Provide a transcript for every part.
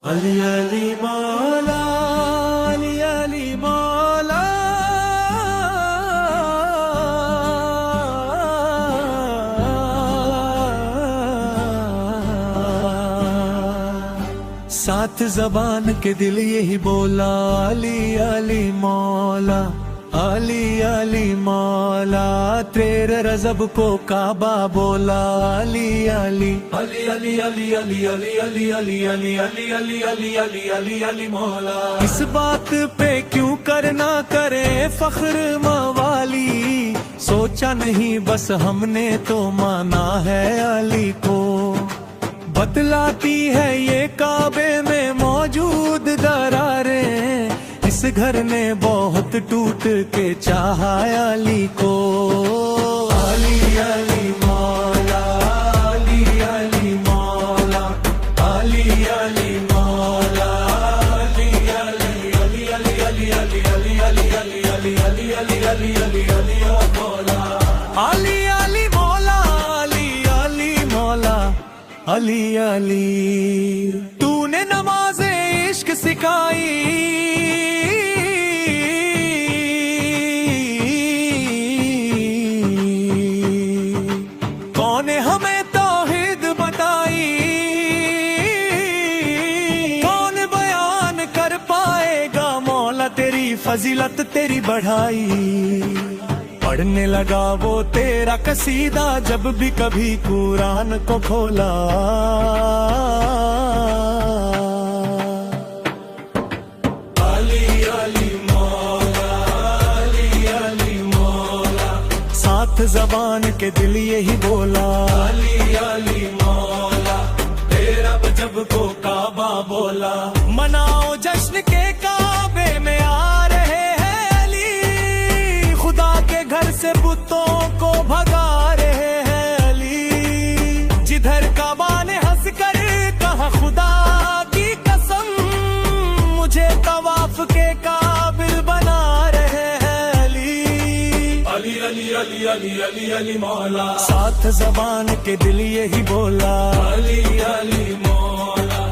अली अली मौला, अली अली मौला, सात जबान के दिल यही बोला अली अली मौला, अली अली मौला। तेरे रज़ब को काबा बोला अली अली अली अली अली अली अली अली अली अली अली अली अली अली अली अली मौला। इस बात पे क्यों करना करे फख्र मवाली, सोचा नहीं बस हमने तो माना है अली को। बतलाती है ये काबे में मौजूद दरारें, इस घर ने बहुत टूट के चाहा अली को। अली अली मौला, अली अली मौला, अली अली मौला, अली अली अली अली अली अली अली अली अली अली अली अली अली अली अली मौला। अली अली मौला, अली अली मौला, अली अली। तूने नमाज़े इश्क सिखाई, कौने हमें तौहीद बताई, कौन बयान कर पाएगा मौला तेरी फजीलत तेरी बढ़ाई। पढ़ने लगा वो तेरा कसीदा जब भी कभी कुरान को खोला। अली अली मौला, अली अली मौला, सात जबान के दिल यही बोला अली अली मौला। तेरा जब को काबा बोला, मनाओ जश्न के काबे में आ रहे हैं अली, खुदा के घर से बुतों को भगा रहे हैं अली। जिधर काबा ने हंस कर कहा खुदा की कसम, मुझे तवाफ के काबिल बना रहे हैं अली। अली अली अली अली अली अली मौला, सात जबान के दिल यही बोला अली अली मौला।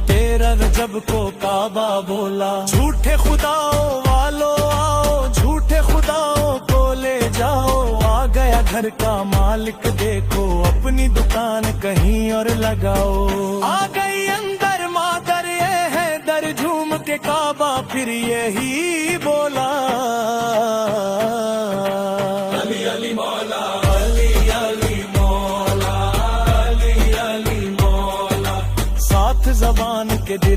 तेरा रजब को काबा बोला, झूठे खुदाओं वालों आओ, झूठे खुदाओं को ले जाओ। आ गया घर का मालिक देखो, अपनी दुकान कहीं और लगाओ। आ गई अंदर मादर ये है दर, झूम के काबा फिर यही बोला।